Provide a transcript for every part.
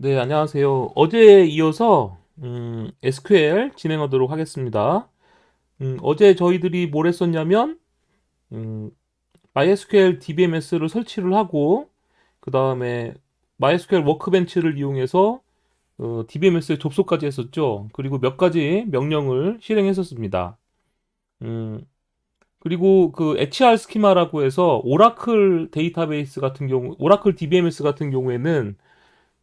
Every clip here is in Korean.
네, 안녕하세요. 어제에 이어서 SQL 진행하도록 하겠습니다. 어제 저희들이 뭘 했었냐면 음, MySQL DBMS를 설치를 하고 그 다음에 MySQL 워크벤치를 이용해서 DBMS에 접속까지 했었죠. 그리고 몇 가지 명령을 실행했었습니다. 음, 그리고 그 HR 스키마라고 해서 오라클 데이터베이스 같은 경우, 오라클 DBMS 같은 경우에는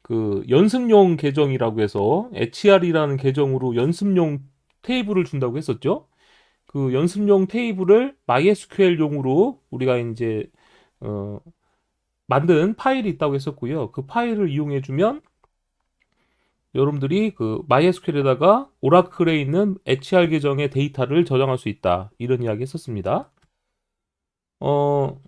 그 연습용 계정이라고 해서 HR이라는 계정으로 연습용 테이블을 준다고 했었죠. 그 연습용 테이블을 MySQL용으로 우리가 이제 어, 만든 파일이 있다고 했었고요. 그 파일을 이용해 주면 여러분들이 그 MySQL에다가 오라클에 있는 HR 계정의 데이터를 저장할 수 있다. 이런 이야기 했었습니다. 어,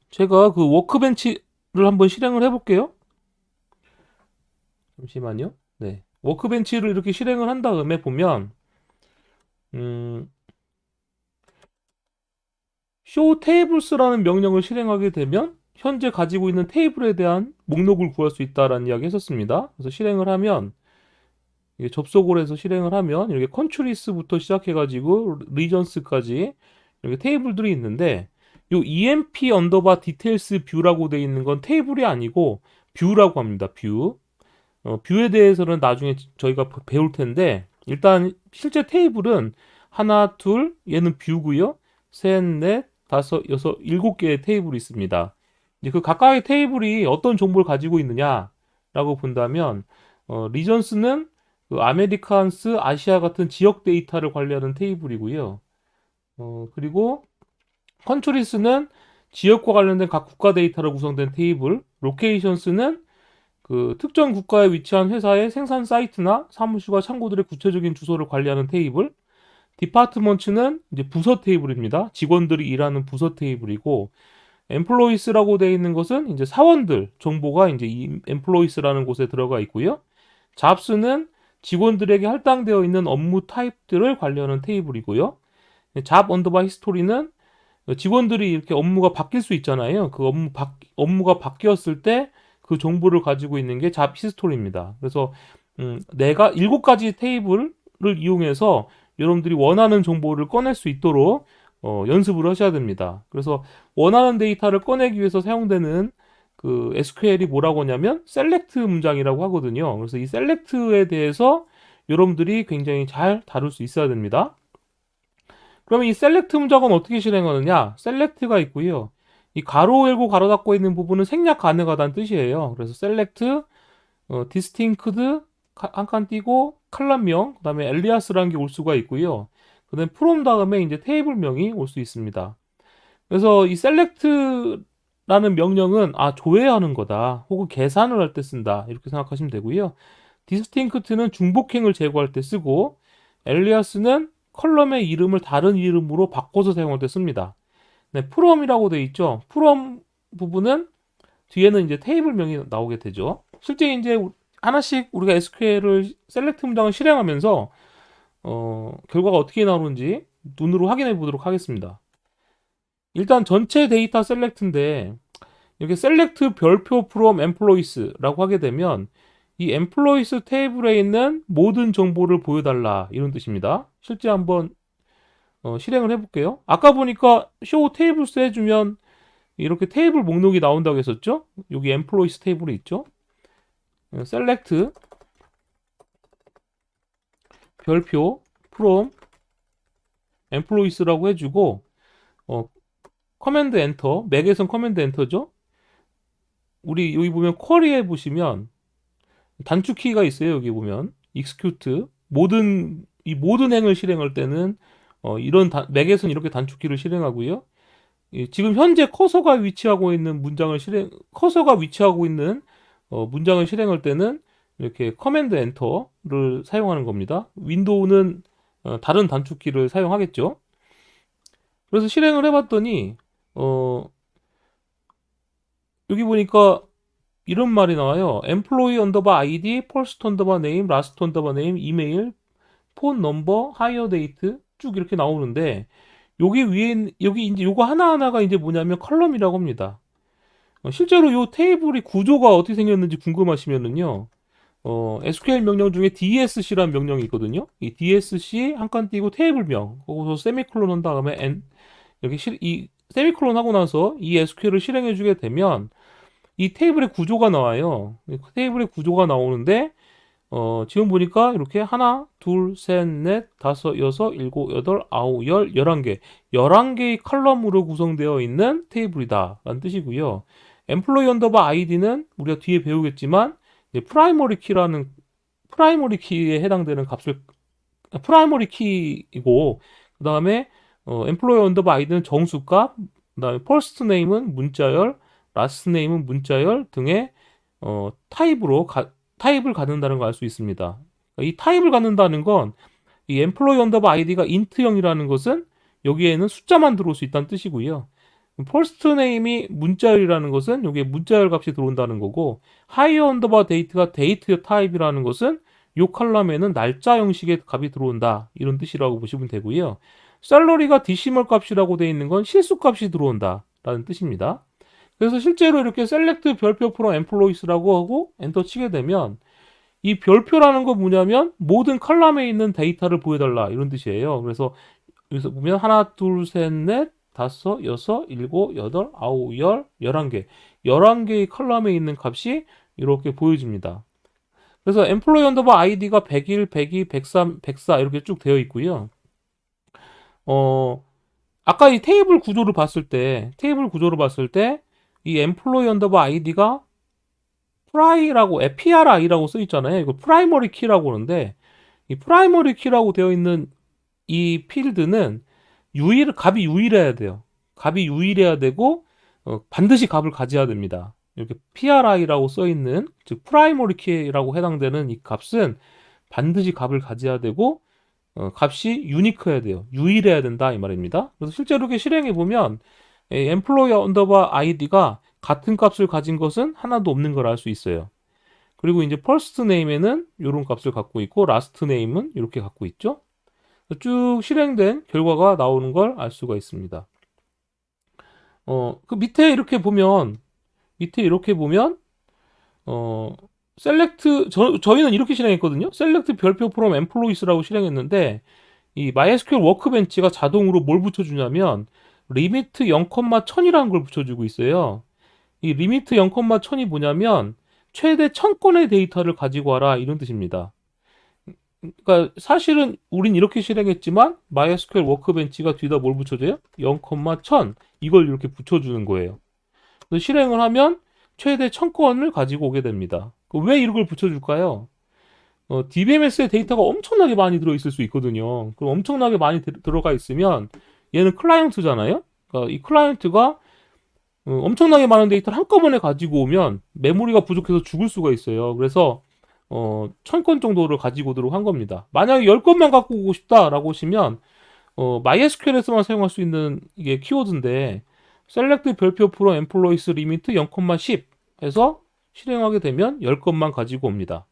제가 그 워크벤치를 한번 실행을 해볼게요. 잠시만요. 네. 워크벤치를 이렇게 실행을 한 다음에 보면 음, show tables라는 명령을 실행하게 되면 현재 가지고 있는 테이블에 대한 목록을 구할 수 있다라는 이야기 했었습니다. 그래서 실행을 하면 이게 접속을 해서 실행을 하면 이렇게 컨트리스부터 시작해가지고 리전스까지 이렇게 테이블들이 있는데 요 emp 언더바 디테일스 뷰라고 되어 있는 건 테이블이 아니고 뷰라고 합니다. 뷰. 뷰에 대해서는 나중에 저희가 배울 텐데 일단 실제 테이블은 하나, 둘, 얘는 뷰고요. 셋, 넷, 다섯, 여섯, 일곱 개의 테이블이 있습니다. 이제 그 각각의 테이블이 어떤 정보를 가지고 있느냐라고 본다면 리전스는 그 아메리칸스, 아시아 같은 지역 데이터를 관리하는 테이블이고요. 그리고 컨트리스는 지역과 관련된 각 국가 데이터로 구성된 테이블, 로케이션스는 그 특정 국가에 위치한 회사의 생산 사이트나 사무실과 창고들의 구체적인 주소를 관리하는 테이블, 디파트먼츠는 이제 부서 테이블입니다. 직원들이 일하는 부서 테이블이고, 엠플로이스라고 되어 있는 것은 이제 사원들 정보가 이제 이 엠플로이스라는 곳에 들어가 있고요. 잡스는 직원들에게 할당되어 있는 업무 타입들을 관리하는 테이블이고요. 잡 언더바 히스토리는 직원들이 이렇게 업무가 바뀔 수 있잖아요. 그 업무가 바뀌었을 때 그 정보를 가지고 있는 게 잡 히스토리입니다. 그래서 내가 7가지 테이블을 이용해서 여러분들이 원하는 정보를 꺼낼 수 있도록 연습을 하셔야 됩니다. 그래서 원하는 데이터를 꺼내기 위해서 사용되는 그 SQL이 뭐라고 하냐면 셀렉트 문장이라고 하거든요. 그래서 이 셀렉트에 대해서 여러분들이 굉장히 잘 다룰 수 있어야 됩니다. 그러면 이 셀렉트 문장은 어떻게 실행하느냐? 셀렉트가 있고요. 이 가로 열고 가로 닫고 있는 부분은 생략 가능하다는 뜻이에요. 그래서 셀렉트, 디스팅크드 한 칸 띄고 칼럼명, 그다음에 엘리아스라는 게 올 수가 있고요. 그다음에 프롬 다음에 이제 테이블명이 올 수 있습니다. 그래서 이 셀렉트라는 명령은 조회하는 거다. 혹은 계산을 할 때 쓴다. 이렇게 생각하시면 되고요. 디스팅크트는 중복행을 제거할 때 쓰고 엘리아스는 컬럼의 이름을 다른 이름으로 바꿔서 사용할 때 씁니다. 네, 프롬이라고 되어 있죠. 프롬 부분은 뒤에는 이제 테이블명이 나오게 되죠. 실제 이제 하나씩 우리가 SQL을 셀렉트 문장을 실행하면서 결과가 어떻게 나오는지 눈으로 확인해 보도록 하겠습니다. 일단 전체 데이터 셀렉트인데 이렇게 셀렉트 별표 from employees라고 하게 되면 이 employees 테이블에 있는 모든 정보를 보여달라 이런 뜻입니다. 실제 한번 실행을 해볼게요. 아까 보니까 show tables 해주면 이렇게 테이블 목록이 나온다고 했었죠? 여기 employees 테이블이 있죠? select 별표 from employees라고 해주고 커맨드 엔터, 맥에선 커맨드 엔터죠? 우리 여기 보면 쿼리에 보시면 단축키가 있어요. 여기 보면 execute 모든 행을 실행할 때는 맥에서는 이렇게 단축키를 실행하고요. 지금 현재 커서가 위치하고 있는 문장을 실행할 때는 이렇게 커맨드 엔터를 사용하는 겁니다. 윈도우는 다른 단축키를 사용하겠죠. 그래서 실행을 해봤더니 어, 여기 보니까 이런 말이 나와요. employee 언더바 id, first 언더바 name, last 언더바 name, 이메일, 폰 넘버, 하이어 데이트 쭉 이렇게 나오는데 여기 이제 요거 하나하나가 이제 뭐냐면 컬럼이라고 합니다. 실제로 이 테이블의 구조가 어떻게 생겼는지 궁금하시면은요. SQL 명령 중에 DSC라는 명령이 있거든요. 이 DSC 한 칸 띄고 테이블명, 거기서 세미콜론 한 다음에 이렇게 이 세미콜론 하고 나서 이 SQL을 실행해 주게 되면 이 테이블의 구조가 나와요. 그 테이블의 구조가 나오는데 지금 보니까 이렇게 하나, 둘, 셋, 넷, 다섯, 여섯, 일곱, 여덟, 아홉, 열, 11개. 11개의 컬럼으로 구성되어 있는 테이블이다. 라는 뜻이고요. employee underbar id는 우리가 뒤에 배우겠지만, 프라이머리 키라는, 프라이머리 키에 해당되는 값을, 프라이머리 키이고, 그 다음에, employee underbar id는 정수값, 그 다음에 first name은 문자열, last name은 문자열 등의, 타입을 갖는다는 걸 알 수 있습니다. 이 타입을 갖는다는 건 이 employee underbar id가 int형이라는 것은 여기에는 숫자만 들어올 수 있다는 뜻이고요. first name이 문자열이라는 것은 여기에 문자열 값이 들어온다는 거고 higher underbar date가 date 타입이라는 것은 이 컬럼에는 날짜 형식의 값이 들어온다 이런 뜻이라고 보시면 되고요. salary가 decimal 값이라고 되어 있는 건 실수 값이 들어온다 라는 뜻입니다. 그래서 실제로 이렇게 select 별표 from employees라고 하고 엔터 치게 되면 이 별표라는 건 뭐냐면 모든 컬럼에 있는 데이터를 보여달라 이런 뜻이에요. 그래서 여기서 보면 하나, 둘, 셋, 넷, 다섯, 여섯, 일곱, 여덟, 아홉, 열, 11개. 11개의 컬럼에 있는 값이 이렇게 보여집니다. 그래서 employee underbar id가 101, 102, 103, 104 이렇게 쭉 되어 있고요. 아까 이 테이블 구조를 봤을 때 이 employee underbar id가 PRI라고 써 있잖아요. 이거 프라이머리 키라고 그러는데 이 프라이머리 키라고 되어 있는 이 필드는 값이 유일해야 돼요. 값이 유일해야 되고 반드시 값을 가져야 됩니다. 이렇게 PRI라고 써 있는 즉 프라이머리 키라고 해당되는 이 값은 반드시 값을 가져야 되고 값이 유니크해야 돼요. 유일해야 된다 이 말입니다. 그래서 실제로 이렇게 실행해 보면 employee underbar id가 같은 값을 가진 것은 하나도 없는 걸 알 수 있어요. 그리고 이제 first name에는 이런 값을 갖고 있고 last name은 이렇게 갖고 있죠. 쭉 실행된 결과가 나오는 걸 알 수가 있습니다. 그 밑에 이렇게 보면 select 저희는 이렇게 실행했거든요. select 별표 from employees라고 실행했는데 이 MySQL 워크벤치가 자동으로 뭘 붙여주냐면 리미트 0,1000이라는 걸 붙여주고 있어요. 이 리미트 0,1000이 뭐냐면 최대 1000건의 데이터를 가지고 와라 이런 뜻입니다. 그러니까 사실은 우린 이렇게 실행했지만 MySQL 워크벤치가 뒤에다 뭘 붙여줘요? 0,1000 이걸 이렇게 붙여주는 거예요. 그래서 실행을 하면 최대 1000건을 가지고 오게 됩니다. 왜 이걸 붙여줄까요? DBMS의 데이터가 엄청나게 많이 들어있을 수 있거든요. 그럼 엄청나게 많이 들어가 있으면 얘는 클라이언트잖아요. 그러니까 이 클라이언트가 엄청나게 많은 데이터를 한꺼번에 가지고 오면 메모리가 부족해서 죽을 수가 있어요. 그래서 1000건 정도를 가지고 오도록 한 겁니다. 만약에 10건만 갖고 오고 싶다라고 하시면 MySQL에서만 사용할 수 있는 이게 키워드인데 select 별표 from employees limit 0,10 해서 실행하게 되면 10건만 가지고 옵니다.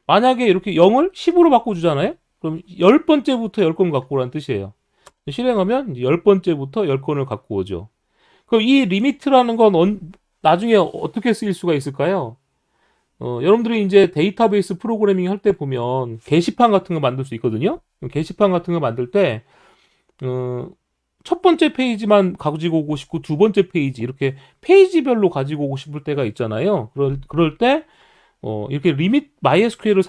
만약에 이렇게 0을 10으로 바꿔주잖아요? 그럼 10번째부터 10건 갖고 오라는 뜻이에요. 실행하면 10번째부터 10건을 갖고 오죠. 그럼 이 리미트라는 건 나중에 어떻게 쓰일 수가 있을까요? 여러분들이 이제 데이터베이스 프로그래밍 할 때 보면 게시판 같은 거 만들 수 있거든요. 게시판 같은 거 만들 때 첫 번째 페이지만 가지고 오고 싶고 두 번째 페이지 이렇게 페이지별로 가지고 오고 싶을 때가 있잖아요. 그럴 때 이렇게 MySQL을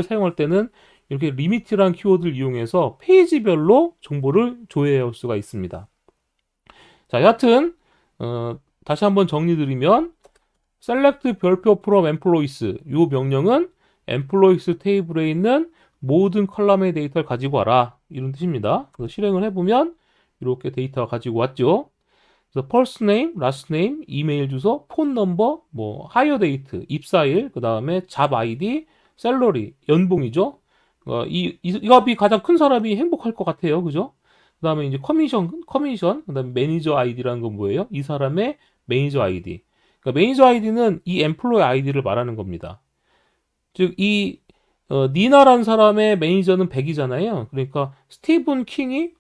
사용할 때는 이렇게 리미트라는 키워드를 이용해서 페이지별로 정보를 조회해 올 수가 있습니다. 자, 여하튼 다시 한번 정리드리면 select 별표 from employees 이 명령은 employees 테이블에 있는 모든 컬럼의 데이터를 가지고 와라 이런 뜻입니다. 그래서 실행을 해보면 이렇게 데이터가 가지고 왔죠. 그래서 first name, last name, 이메일 주소, 폰 넘버, 뭐 hire date, 입사일, 그 다음에 job ID, salary, 연봉이죠. 이 값이 가장 큰 사람이 행복할 것 같아요, 그죠? 그 다음에 이제 커미션, 그 다음에 매니저 아이디라는 건 뭐예요? 이 사람의 매니저 아이디. 그러니까 매니저 아이디는 이 엠플로이 아이디를 말하는 겁니다. 즉, 니나라는 사람의 매니저는 100이잖아요. 그러니까 스티븐 킹이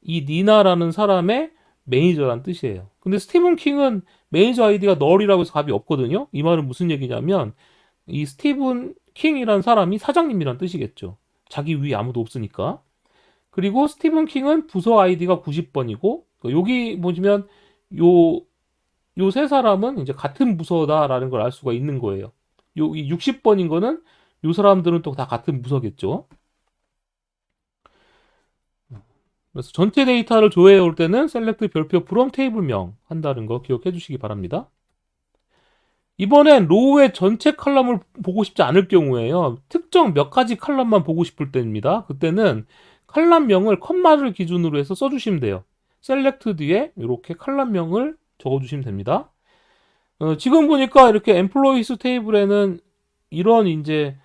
이 니나라는 사람의 매니저란 뜻이에요. 근데 스티븐 킹은 매니저 아이디가 널이라고 해서 값이 없거든요. 이 말은 무슨 얘기냐면 이 스티븐 킹이란 사람이 사장님이란 뜻이겠죠. 자기 위에 아무도 없으니까. 그리고 스티븐 킹은 부서 아이디가 90번이고 여기 보시면 요 요 세 사람은 이제 같은 부서다라는 걸 알 수가 있는 거예요. 이 60번인 거는 요 사람들은 또 다 같은 부서겠죠. 그래서 전체 데이터를 조회해 올 때는 셀렉트 별표 from 테이블명 한다는 거 기억해 주시기 바랍니다. 이번엔 로우의 전체 칼럼을 보고 싶지 않을 경우에요. 특정 몇 가지 칼럼만 보고 싶을 때입니다. 그때는 칼럼명을 컴마를 기준으로 해서 써주시면 돼요. 셀렉트 뒤에 이렇게 칼럼명을 적어주시면 됩니다. 지금 보니까 이렇게 엠플로이스 테이블에는 이런 이제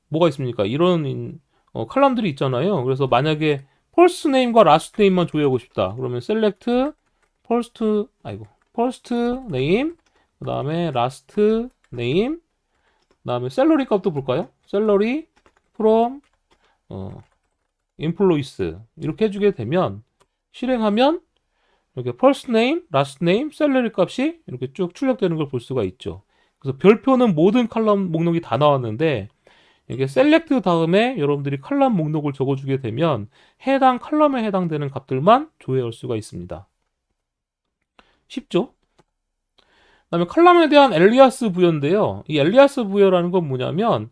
뭐가 있습니까? 이런 칼럼들이 있잖아요. 그래서 만약에 first name과 last name만 조회하고 싶다. 그러면 select first name 그 다음에 last name 그 다음에 salary 값도 볼까요? salary from employees 이렇게 해주게 되면 실행하면 이렇게 first name, last name, salary 값이 이렇게 쭉 출력되는 걸 볼 수가 있죠. 그래서 별표는 모든 칼럼 목록이 다 나왔는데 이게 셀렉트 다음에 여러분들이 칼럼 목록을 적어주게 되면 해당 칼럼에 해당되는 값들만 조회할 수가 있습니다. 쉽죠? 그다음에 칼럼에 대한 엘리아스 부여인데요. 이 엘리아스 부여라는 건 뭐냐면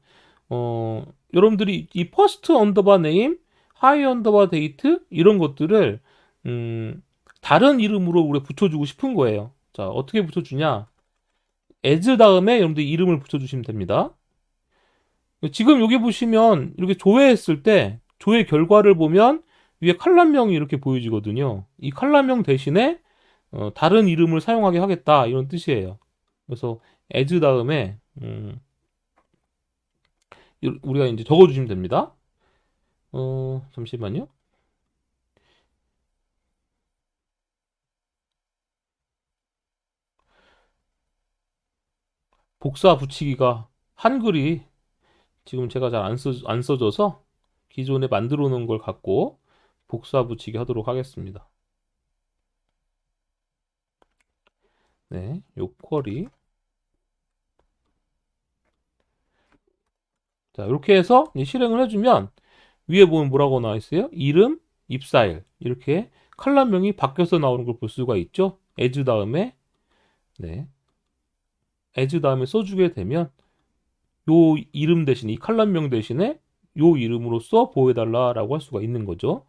여러분들이 이 퍼스트 언더바 네임, 하이 언더바 데이트 이런 것들을 다른 이름으로 우리 붙여주고 싶은 거예요. 자, 어떻게 붙여주냐? as 다음에 여러분들이 이름을 붙여주시면 됩니다. 지금 여기 보시면 이렇게 조회했을 때 조회 결과를 보면 위에 칼럼명이 이렇게 보여지거든요. 이 칼럼명 대신에 다른 이름을 사용하게 하겠다 이런 뜻이에요. 그래서 as 다음에 우리가 이제 적어주시면 됩니다. 잠시만요. 복사 붙이기가 한글이 지금 제가 잘 안 써져서 기존에 만들어 놓은 걸 갖고 복사 붙이기 하도록 하겠습니다. 네, 요 쿼리. 자, 이렇게 해서 실행을 해주면 위에 보면 뭐라고 나와 있어요? 이름, 입사일 이렇게 칼럼명이 바뀌어서 나오는 걸 볼 수가 있죠. as 다음에 네, as 다음에 써주게 되면 요 이름 대신 이 칼럼명 대신에 요 이름으로써 보여달라라고 할 수가 있는 거죠.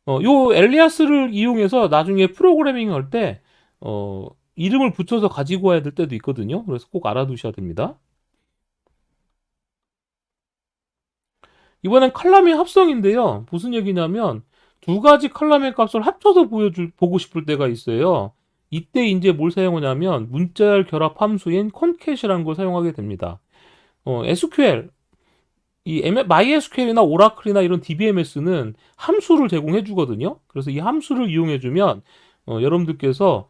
요 엘리아스를 이용해서 나중에 프로그래밍 할 때 이름을 붙여서 가지고 와야 될 때도 있거든요. 그래서 꼭 알아두셔야 됩니다. 이번엔 칼럼의 합성인데요. 무슨 얘기냐면 두 가지 칼럼의 값을 합쳐서 보고 싶을 때가 있어요. 이때 이제 뭘 사용하냐면 문자열 결합 함수인 concat이라는 걸 사용하게 됩니다. SQL, MySQL이나 오라클이나 이런 DBMS는 함수를 제공해 주거든요. 그래서 이 함수를 이용해 주면 여러분들께서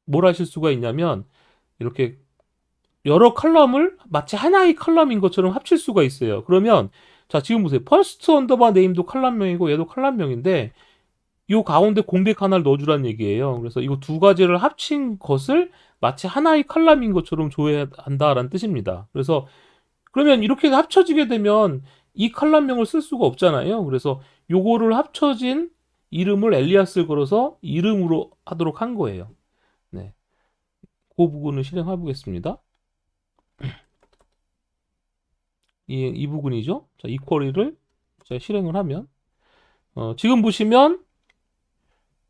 뭘 하실 수가 있냐면 이렇게 여러 칼럼을 마치 하나의 칼럼인 것처럼 합칠 수가 있어요. 그러면 자 지금 보세요. 퍼스트 언더바 네임도 칼럼명이고 얘도 칼럼명인데 이 가운데 공백 하나를 넣어주라는 얘기예요. 그래서 이거 두 가지를 합친 것을 마치 하나의 칼럼인 것처럼 조회한다라는 뜻입니다. 그래서 그러면 이렇게 합쳐지게 되면 이 칼럼명을 쓸 수가 없잖아요. 그래서 요거를 합쳐진 이름을 엘리아스를 걸어서 이름으로 하도록 한 거예요. 네, 그 부분을 실행해 보겠습니다. 이 부분이죠. 자, 이 쿼리를 제가 실행을 하면 지금 보시면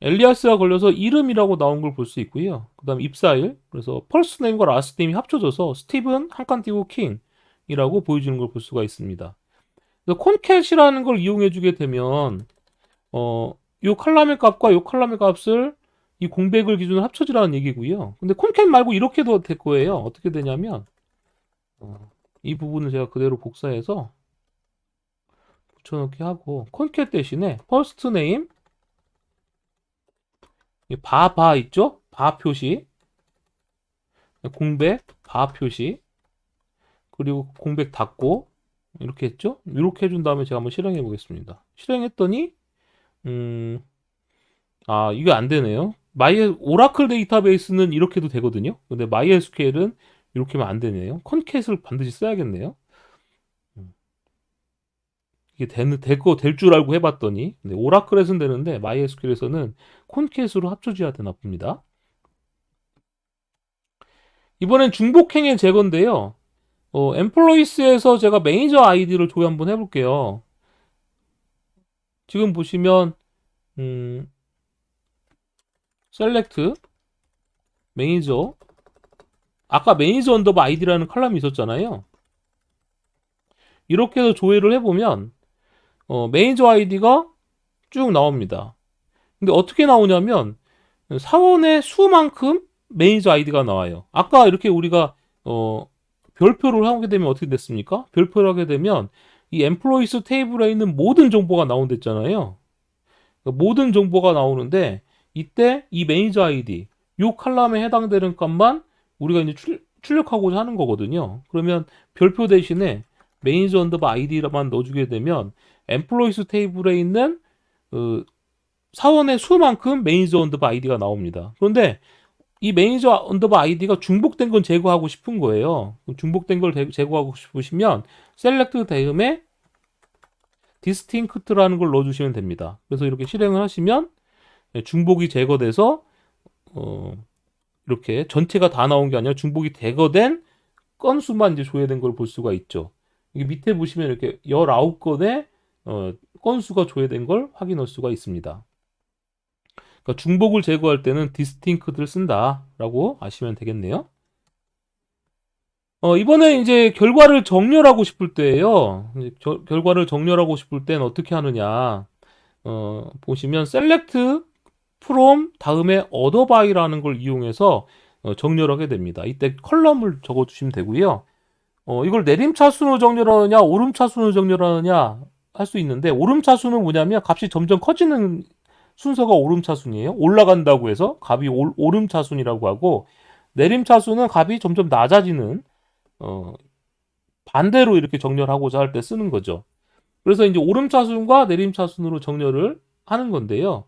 엘리아스가 걸려서 이름이라고 나온 걸 볼 수 있고요. 그 다음 입사일, 그래서 퍼스트 네임과 라스트 네임이 합쳐져서 스티븐 한 칸 띄고 킹이라고 보여주는 걸 볼 수가 있습니다. 그래서 콘캣이라는 걸 이용해 주게 되면 요 칼럼의 값과 요 칼럼의 값을 이 공백을 기준으로 합쳐지라는 얘기고요. 근데 콘캣 말고 이렇게도 될 거예요. 어떻게 되냐면 이 부분을 제가 그대로 복사해서 붙여넣기 하고 콘캣 대신에 퍼스트 네임 바 있죠? 바 표시 공백 바 표시 그리고 공백 닫고 이렇게 했죠? 이렇게 해준 다음에 제가 한번 실행해 보겠습니다. 실행했더니 아, 이게 안 되네요. 오라클 데이터베이스는 이렇게도 되거든요. 근데 MySQL은 이렇게 하면 안 되네요. 컨캣을 반드시 써야겠네요. 음, 이게 될 줄 알고 해봤더니, 네, 오라클에서는 되는데, MySQL에서는 콘캣으로 합쳐줘야 되나 봅니다. 이번엔 중복행의 제거인데요. 엠플로이스에서 제가 매니저 아이디를 조회 한번 해볼게요. 지금 보시면, 음, 셀렉트, 매니저, 아까 매니저 언더바 아이디라는 컬럼이 있었잖아요. 이렇게 해서 조회를 해보면, 매니저 아이디가 쭉 나옵니다. 근데 어떻게 나오냐면, 사원의 수만큼 매니저 아이디가 나와요. 아까 이렇게 우리가, 어, 별표를 하게 되면 어떻게 됐습니까? 별표를 하게 되면, 이 엠플로이스 테이블에 있는 모든 정보가 나온댔잖아요. 모든 정보가 나오는데 이때 이 매니저 아이디 요 칼럼에 해당되는 값만 우리가 이제 출력하고자 하는 거거든요. 그러면 별표 대신에 매니저 언더바 아이디만 넣어주게 되면 엠플로이스 테이블에 있는 사원의 수만큼 매니저 언더바 아이디가 나옵니다. 그런데 이 매니저 언더바 아이디가 중복된 건 제거하고 싶은 거예요. 중복된 걸 제거하고 싶으시면 셀렉트 다음에 디스팅크트라는 걸 넣어주시면 됩니다. 그래서 이렇게 실행을 하시면 중복이 제거돼서 어, 이렇게 전체가 다 나온 게 아니라 중복이 제거된 건수만 이제 조회된 걸 볼 수가 있죠. 이게 밑에 보시면 이렇게 19건의 건수가 조회된 걸 확인할 수가 있습니다. 그러니까 중복을 제거할 때는 디스팅크트를 쓴다라고 아시면 되겠네요. 이번에 이제 결과를 정렬하고 싶을 때예요. 이제 결과를 정렬하고 싶을 땐 어떻게 하느냐? 보시면 select from 다음에 order by라는 걸 이용해서 정렬하게 됩니다. 이때 컬럼을 적어주시면 되고요. 이걸 내림차순으로 정렬하느냐, 오름차순으로 정렬하느냐 할 수 있는데 오름차순은 뭐냐면 값이 점점 커지는 순서가 오름차순이에요. 올라간다고 해서 값이 오름차순이라고 하고 내림차순은 값이 점점 낮아지는 어, 반대로 이렇게 정렬하고자 할 때 쓰는 거죠. 그래서 이제 오름차순과 내림차순으로 정렬을 하는 건데요.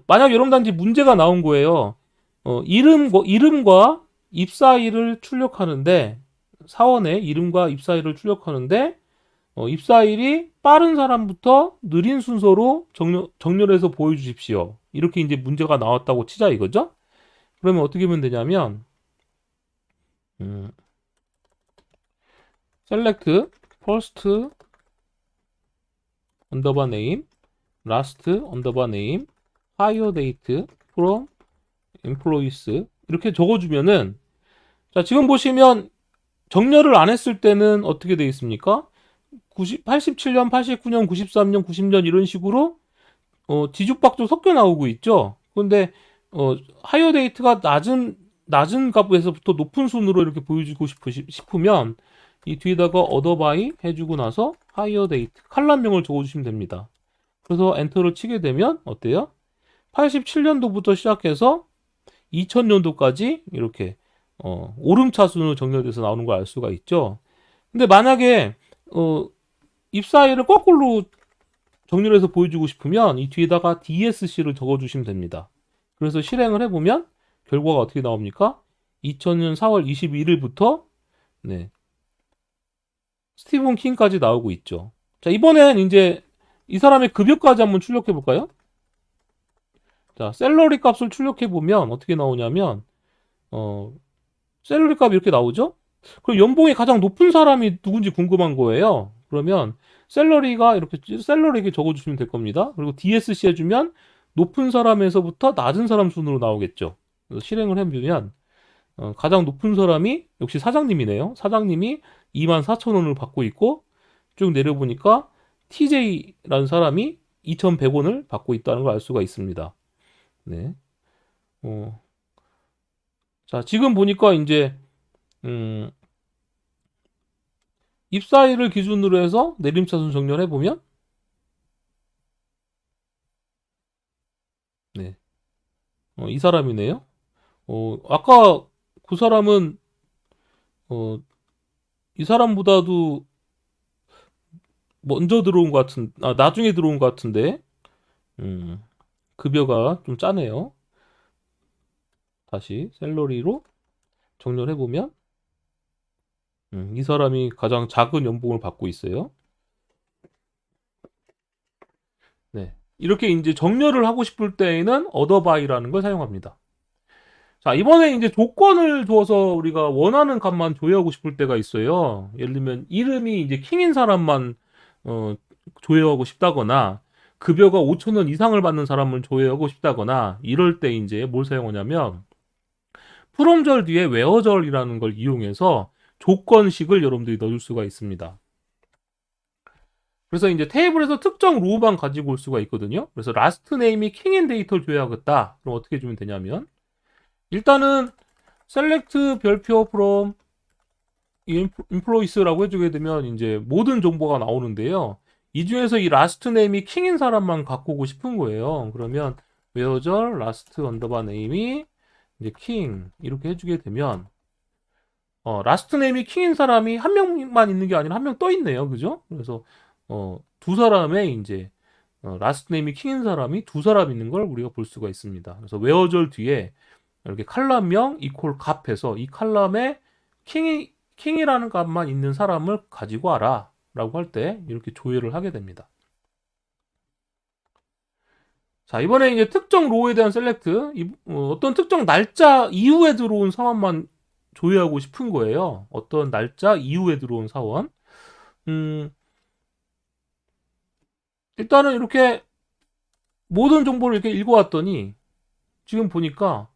만약 여러분들한테 문제가 나온 거예요. 이름과 입사일을 출력하는데, 사원의 이름과 입사일을 출력하는데, 입사일이 빠른 사람부터 느린 순서로 정렬해서 보여주십시오. 이렇게 이제 문제가 나왔다고 치자 이거죠? 그러면 어떻게 하면 되냐면, 음, select first 언더바 name, last 언더바 name, hire date from employees 이렇게 적어주면은 자 지금 보시면 정렬을 안 했을 때는 어떻게 되어 있습니까? 87년, 89년, 93년, 90년 이런 식으로 뒤죽박죽 섞여 나오고 있죠. 그런데 하이어 데이트가 낮은 값에서부터 높은 순으로 이렇게 보여주고 싶으면 이 뒤에다가 어더바이 해주고 나서 하이어 데이트 칼럼명을 적어주시면 됩니다. 그래서 엔터를 치게 되면 어때요? 87년도부터 시작해서 2000년도까지 이렇게 오름차순으로 정렬돼서 나오는 걸 알 수가 있죠. 근데 만약에 입사일을 거꾸로 정렬해서 보여주고 싶으면 이 뒤에다가 DSC를 적어주시면 됩니다. 그래서 실행을 해보면 결과가 어떻게 나옵니까? 2000년 4월 21일부터 네, 스티븐 킹까지 나오고 있죠. 자, 이번엔 이제 이 사람의 급여까지 한번 출력해 볼까요? 자, 셀러리 값을 출력해 보면 어떻게 나오냐면 셀러리 값이 이렇게 나오죠? 그럼 연봉이 가장 높은 사람이 누군지 궁금한 거예요. 그러면 셀러리가 이렇게 셀러리에게 적어주시면 될 겁니다. 그리고 DSC 해주면 높은 사람에서부터 낮은 사람 순으로 나오겠죠. 그래서 실행을 해보면 가장 높은 사람이 역시 사장님이네요. 사장님이 24,000원을 받고 있고 쭉 내려보니까 TJ라는 사람이 2,100원을 받고 있다는 걸 알 수가 있습니다. 네. 자, 지금 보니까 이제 음, 입사일을 기준으로 해서 내림차순 정렬해 보면 네. 이 사람이네요. 아까 그 사람은 어, 이 사람보다도 먼저 들어온 것 나중에 들어온 것 같은데. 음. 급여가 좀 짜네요. 다시 샐러리로 정렬해보면 이 사람이 가장 작은 연봉을 받고 있어요. 네. 이렇게 이제 정렬을 하고 싶을 때에는 어더바이라는 걸 사용합니다. 자, 이번에 이제 조건을 줘서 우리가 원하는 값만 조회하고 싶을 때가 있어요. 예를 들면 이름이 이제 킹인 사람만 어, 조회하고 싶다거나 급여가 5천 원 이상을 받는 사람을 조회하고 싶다거나 이럴 때 이제 뭘 사용하냐면 프롬절 뒤에 웨어절이라는 걸 이용해서 조건식을 여러분들이 넣어줄 수가 있습니다. 그래서 이제 테이블에서 특정 로우만 가지고 올 수가 있거든요. 그래서 라스트 네임이 킹인 데이터를 조회하겠다. 그럼 어떻게 해주면 되냐면 일단은 select 별표 from employees라고 해주게 되면 이제 모든 정보가 나오는데요. 이 중에서 이 라스트 네임이 킹인 사람만 갖고 오고 싶은 거예요. 그러면 where절 라스트 언더바 네임이 이제 king 이렇게 해주게 되면 라스트 네임이 킹인 사람이 한 명만 있는 게 아니라 한 명 떠 있네요. 그죠? 그래서 두 사람의 이제 라스트 네임이 킹인 사람이 두 사람 있는 걸 우리가 볼 수가 있습니다. 그래서 where절 뒤에 이렇게 칼럼명 이퀄 값해서 이 칼럼에 킹이라는 값만 있는 사람을 가지고 와라 라고 할 때 이렇게 조회를 하게 됩니다. 자, 이번에 이제 특정 로우에 대한 셀렉트 어떤 특정 날짜 이후에 들어온 사원만 조회하고 싶은 거예요. 어떤 날짜 이후에 들어온 사원. 일단은 이렇게 모든 정보를 이렇게 읽어왔더니 지금 보니까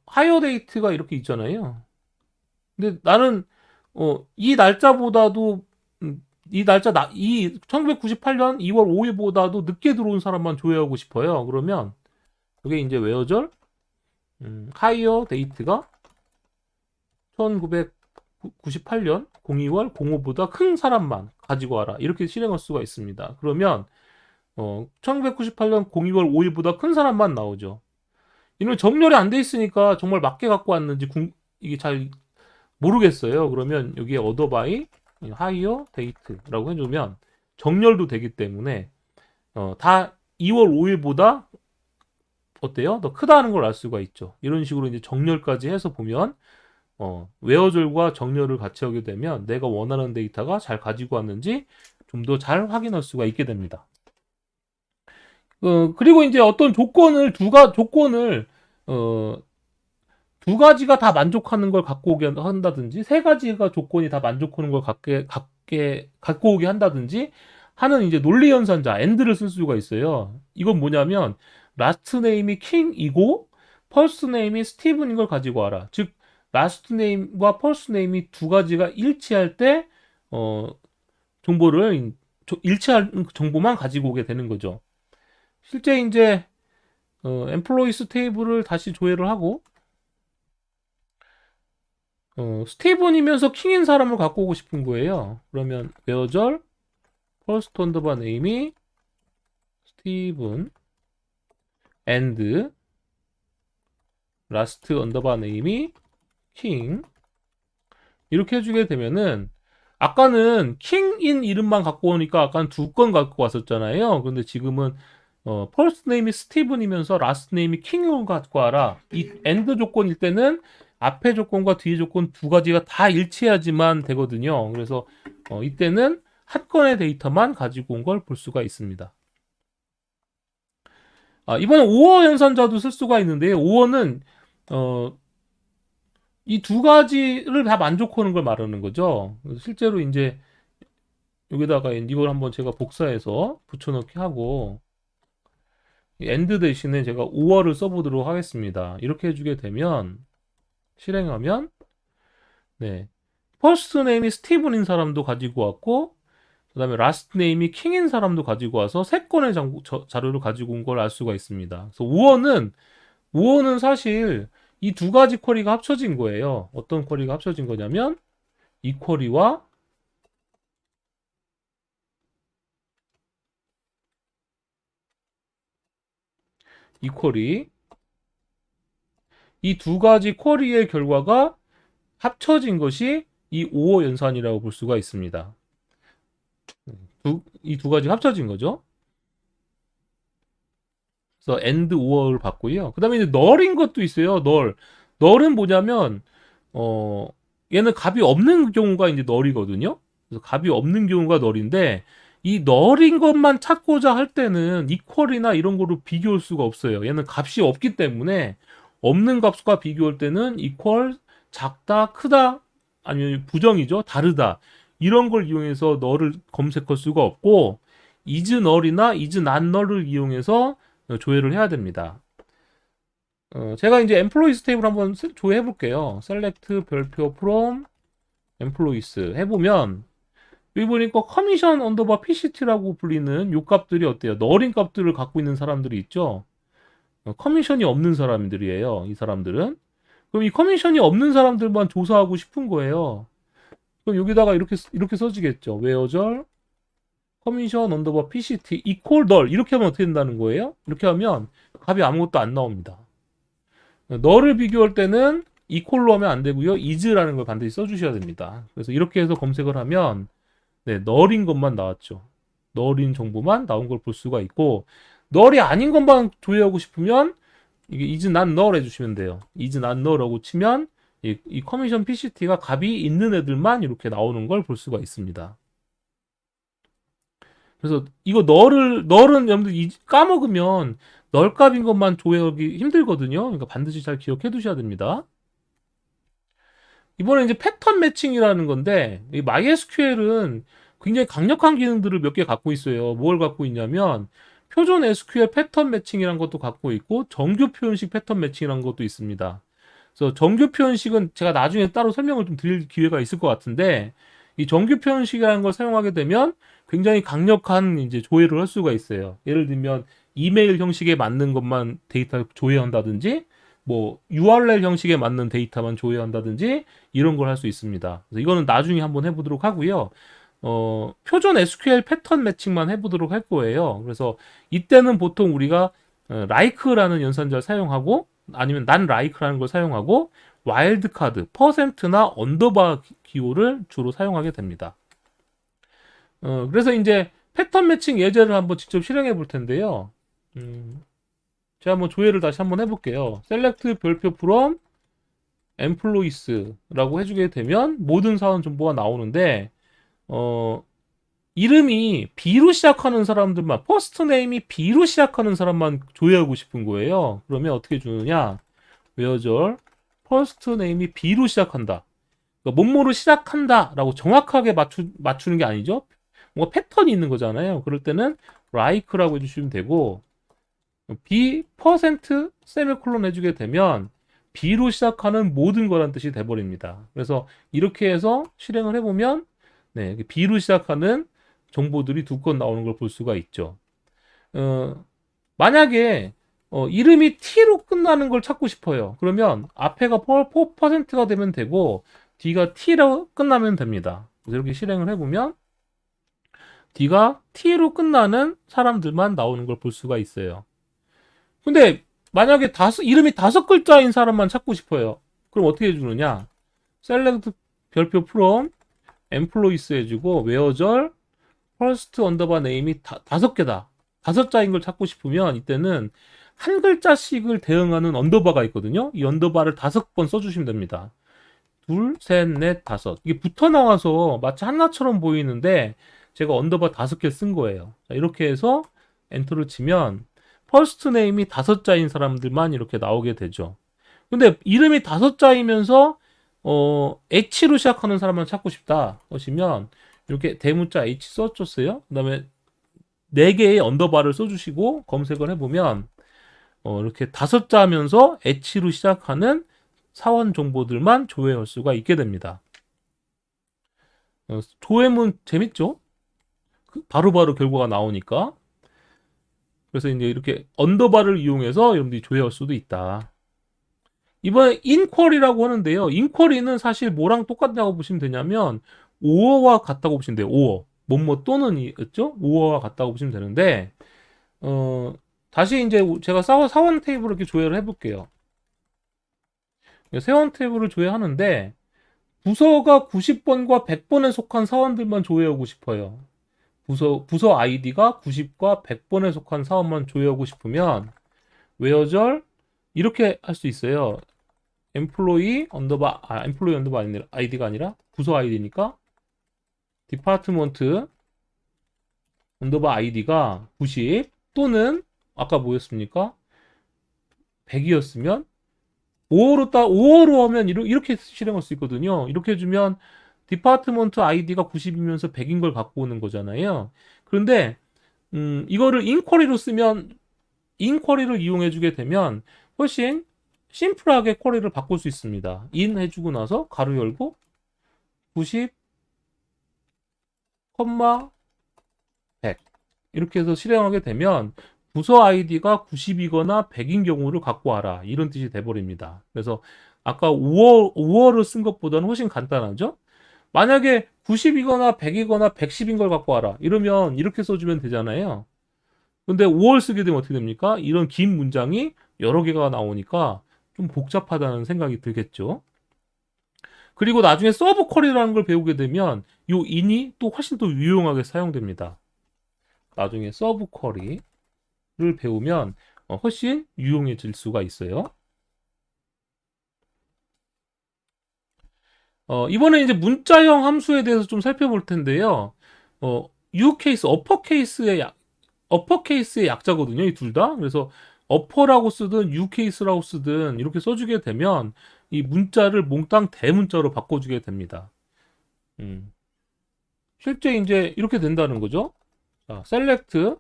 하이어 데이트가 이렇게 있잖아요. 근데 나는 이 날짜보다도 이 날짜 이 1998년 2월 5일보다도 늦게 들어온 사람만 조회하고 싶어요. 그러면 그게 이제 웨어절 하이어 데이트가 1998년 02월 05보다 큰 사람만 가지고 와라. 이렇게 실행할 수가 있습니다. 그러면 1998년 02월 5일보다 큰 사람만 나오죠. 이는 정렬이 안 돼 있으니까 정말 맞게 갖고 왔는지 이게 잘 모르겠어요. 그러면 여기에 어더바이 하이어 데이트라고 해주면 정렬도 되기 때문에 다 2월 5일보다 어때요? 더 크다는 걸 알 수가 있죠. 이런 식으로 이제 정렬까지 해서 보면 웨어절과 정렬을 같이 하게 되면 내가 원하는 데이터가 잘 가지고 왔는지 좀 더 잘 확인할 수가 있게 됩니다. 그리고 이제 어떤 조건을 두 가지가 다 만족하는 걸 갖고 오게 한다든지 세 가지가 조건이 다 만족하는 걸 갖고 오게 한다든지 하는 이제 논리 연산자 AND를 쓸 수가 있어요. 이건 뭐냐면 라스트 네임이 킹이고 퍼스트 네임이 스티븐인 걸 가지고 와라. 즉 라스트 네임과 퍼스트 네임이 두 가지가 일치할 때 정보를 일치한 정보만 가지고 오게 되는 거죠. 실제 이제 엠플로이스 테이블을 다시 조회를 하고 스티븐이면서 킹인 사람을 갖고 오고 싶은 거예요. 그러면 웨어절 퍼스트 언더바 네임이 스티븐 앤드 라스트 언더바 네임이 킹 이렇게 해주게 되면은 아까는 킹인 이름만 갖고 오니까 아까는 두 건 갖고 왔었잖아요. 근데 지금은 퍼스트 네임이 스티븐이면서 라스트 네임이 킹을 갖고 와라. 이 엔드 조건일 때는 앞에 조건과 뒤에 조건 두 가지가 다 일치해야지만 되거든요. 그래서 이때는 한 건의 데이터만 가지고 온 걸 볼 수가 있습니다. 이번에 5어 연산자도 쓸 수가 있는데요. 5어는 이 두 가지를 다 만족하는 걸 말하는 거죠. 실제로 이제 여기다가 이걸 한번 제가 복사해서 붙여넣기 하고 엔드 대신에 제가 5어를 써보도록 하겠습니다. 이렇게 해주게 되면 실행하면 네 퍼스트 네임이 스티븐인 사람도 가지고 왔고 그 다음에 라스트 네임이 킹인 사람도 가지고 와서 세 건의 자료를 가지고 온 걸 알 수가 있습니다. 그래서 5어는 사실 이 두 가지 쿼리가 합쳐진 거예요. 어떤 쿼리가 합쳐진 거냐면 이 쿼리와 이 쿼리 이 두 가지 쿼리의 결과가 합쳐진 것이 이 5어 연산이라고 볼 수가 있습니다. 이 두 가지 합쳐진 거죠. 그래서 and or를 받고요. 그 다음에 이제 널인 것도 있어요. 널. 널은 뭐냐면, 얘는 값이 없는 경우가 이제 널이거든요. 그래서 값이 없는 경우가 널인데, 이 널인 것만 찾고자 할 때는 이퀄이나 이런 거로 비교할 수가 없어요. 얘는 값이 없기 때문에 없는 값과 비교할 때는 이퀄, 작다, 크다, 아니면 부정이죠. 다르다. 이런 걸 이용해서 널을 검색할 수가 없고, is null이나 is not null을 이용해서 조회를 해야 됩니다. 제가 이제 employees 테이블 한번 조회해 볼게요. select 별표 from employees 해보면 여기 보니까 commission underbar PCT라고 불리는 요 값들이 어때요? null인 값들을 갖고 있는 사람들이 있죠. 커미션이 없는 사람들이에요. 이 사람들은. 그럼 이 커미션이 없는 사람들만 조사하고 싶은 거예요. 그럼 여기다가 이렇게 써지겠죠. where절 커미션 언더바 PCT equal null 이렇게 하면 어떻게 된다는 거예요? 이렇게 하면 값이 아무것도 안 나옵니다. null을 비교할 때는 equal로 하면 안 되고요. is라는 걸 반드시 써주셔야 됩니다. 그래서 이렇게 해서 검색을 하면 네, null인 것만 나왔죠. null인 정보만 나온 걸 볼 수가 있고 null이 아닌 것만 조회하고 싶으면 이게 is not null 해주시면 돼요. is not null라고 치면 이 커미션 PCT가 값이 있는 애들만 이렇게 나오는 걸 볼 수가 있습니다. 그래서 이거 널은 여러분들 까먹으면 널 값인 것만 조회하기 힘들거든요. 그러니까 반드시 잘 기억해 두셔야 됩니다. 이번에 이제 패턴 매칭이라는 건데 이 MySQL은 굉장히 강력한 기능들을 몇 개 갖고 있어요. 뭘 갖고 있냐면 표준 SQL 패턴 매칭이라는 것도 갖고 있고 정규 표현식 패턴 매칭이라는 것도 있습니다. 그래서 정규 표현식은 제가 나중에 따로 설명을 좀 드릴 기회가 있을 것 같은데 이 정규 표현식이라는 걸 사용하게 되면 굉장히 강력한 이제 조회를 할 수가 있어요. 예를 들면 이메일 형식에 맞는 것만 데이터 조회한다든지 뭐 URL 형식에 맞는 데이터만 조회한다든지 이런 걸 할 수 있습니다. 그래서 이거는 나중에 한번 해보도록 하고요. 표준 SQL 패턴 매칭만 해보도록 할 거예요. 그래서 이때는 보통 우리가 like라는 연산자를 사용하고 아니면 not like라는 걸 사용하고 와일드카드, 퍼센트나 언더바 기호를 주로 사용하게 됩니다. 그래서 이제 패턴 매칭 예제를 한번 직접 실행해 볼 텐데요. 제가 한번 조회를 다시 한번 해볼게요. select 별표 from employees라고 해주게 되면 모든 사원 정보가 나오는데 이름이 B로 시작하는 사람들만, 퍼스트 네임이 B로 시작하는 사람만 조회하고 싶은 거예요. 그러면 어떻게 주느냐? where절 퍼스트 네임이 B로 시작한다. 그러니까 뭐뭐로 시작한다 라고 정확하게 맞추는 게 아니죠. 뭔가 패턴이 있는 거잖아요. 그럴 때는 like라고 해주시면 되고 B 퍼센트 세미콜론 해주게 되면 B로 시작하는 모든 거란 뜻이 돼버립니다. 그래서 이렇게 해서 실행을 해보면 네, B로 시작하는 정보들이 두 건 나오는 걸 볼 수가 있죠. 만약에 이름이 T로 끝나는 걸 찾고 싶어요. 그러면 앞에가 4%가 되면 되고 D가 T로 끝나면 됩니다. 그래서 이렇게 실행을 해보면 D가 T로 끝나는 사람들만 나오는 걸 볼 수가 있어요. 근데 만약에 이름이 5글자인 사람만 찾고 싶어요. 그럼 어떻게 해주느냐? select 별표 from employees 해주고 where절 first 언더바 name이 5개다. 5자인 걸 찾고 싶으면 이때는 한 글자씩을 대응하는 언더바가 있거든요. 이 언더바를 5번 써주시면 됩니다. 둘, 셋, 넷, 5. 이게 붙어 나와서 마치 하나처럼 보이는데 제가 언더바 5개 쓴 거예요. 자, 이렇게 해서 엔터를 치면 퍼스트 네임이 5자인 사람들만 이렇게 나오게 되죠. 근데 이름이 5자이면서 H로 시작하는 사람만 찾고 싶다 하시면 이렇게 대문자 H 써줬어요. 그 다음에 4개의 언더바를 써주시고 검색을 해보면 이렇게 5자면서 H로 시작하는 사원 정보들만 조회할 수가 있게 됩니다. 조회문 재밌죠? 바로바로 결과가 나오니까. 그래서 이제 이렇게 언더바를 이용해서 여러분들이 조회할 수도 있다. 이번에 인쿼리라고 하는데요. 인쿼리는 사실 뭐랑 똑같다고 보시면 되냐면 오어와 같다고 보시면 돼요. 오어. 뭐뭐 또는 있죠? 오어와 같다고 보시면 되는데 다시 이제 제가 사원 테이블을 이렇게 조회를 해볼게요. 사원 테이블을 조회하는데 부서가 90번과 100번에 속한 사원들만 조회하고 싶어요. 부서 아이디가 90과 100번에 속한 사원만 조회하고 싶으면 where절 이렇게 할 수 있어요. employee 언더바 아니라 id가 아니라 부서 id니까 디파트먼트 언더바 id가 90 또는 아까 뭐였습니까? 100이었으면 5어로 하면 이렇게 실행할 수 있거든요. 이렇게 해주면 디파트먼트 id가 90이면서 100인 걸 갖고 오는 거잖아요. 그런데 이거를 인쿼리로 쓰면 인쿼리를 이용해 주게 되면 훨씬 심플하게 쿼리를 바꿀 수 있습니다. 인 해주고 나서 가로 열고 90, 100 이렇게 해서 실행하게 되면 부서 아이디가 90이거나 100인 경우를 갖고 와라 이런 뜻이 돼버립니다. 그래서 아까 5어를 쓴 것보다는 훨씬 간단하죠? 만약에 90이거나 100이거나 110인 걸 갖고 와라 이러면 이렇게 써주면 되잖아요. 근데 5월 쓰게 되면 어떻게 됩니까? 이런 긴 문장이 여러 개가 나오니까 좀 복잡하다는 생각이 들겠죠. 그리고 나중에 서브 쿼리라는 걸 배우게 되면 이 in이 또 훨씬 더 유용하게 사용됩니다. 나중에 서브 쿼리를 배우면 훨씬 유용해질 수가 있어요. 이번에 이제 문자형 함수에 대해서 좀 살펴볼 텐데요. 유케이스, 어퍼케이스의 약자거든요. 이 둘 다. 그래서 어퍼라고 쓰든 유케이스라고 쓰든 이렇게 써주게 되면 이 문자를 몽땅 대문자로 바꿔주게 됩니다. 실제 이제 이렇게 된다는 거죠. 자, select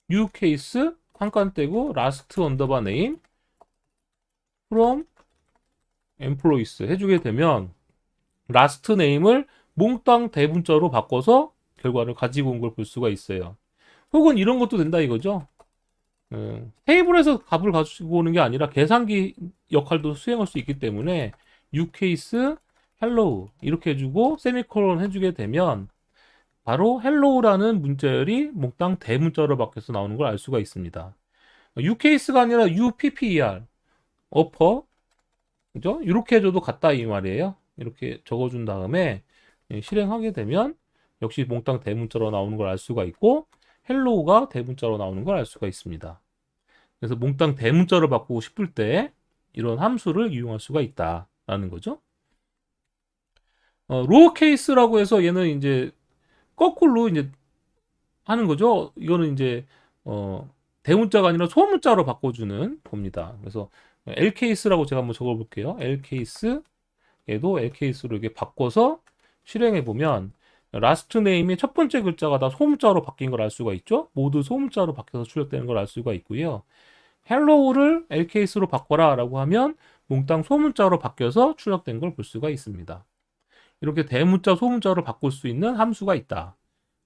유케이스 한 칸 떼고 last 언더바 name from employees 해주게 되면 last name을 몽땅 대문자로 바꿔서 결과를 가지고 온 걸 볼 수가 있어요. 혹은 이런 것도 된다 이거죠. 테이블에서 값을 가지고 오는 게 아니라 계산기 역할도 수행할 수 있기 때문에 유케이스 hello 이렇게 해주고 세미콜론 해주게 되면 바로 hello라는 문자열이 몽땅 대문자로 바뀌어서 나오는 걸 알 수가 있습니다. 유케이스가 아니라 upper upper 그죠? 이렇게 해줘도 같다 이 말이에요. 이렇게 적어준 다음에 실행하게 되면 역시 몽땅 대문자로 나오는 걸 알 수가 있고 hello가 대문자로 나오는 걸 알 수가 있습니다. 그래서 몽땅 대문자로 바꾸고 싶을 때 이런 함수를 이용할 수가 있다라는 거죠. 로어케이스라고 해서 얘는 이제 거꾸로 이제 하는 거죠. 이거는 이제 대문자가 아니라 소문자로 바꿔주는 겁니다. 그래서 L케이스라고 제가 한번 적어볼게요. L케이스 얘도 L케이스로 이렇게 바꿔서 실행해 보면 라스트 네임의 첫 번째 글자가 다 소문자로 바뀐 걸 알 수가 있죠. 모두 소문자로 바뀌어서 출력되는 걸 알 수가 있고요. 헬로우를 L케이스로 바꿔라 라고 하면 몽땅 소문자로 바뀌어서 출력된 걸 볼 수가 있습니다. 이렇게 대문자 소문자로 바꿀 수 있는 함수가 있다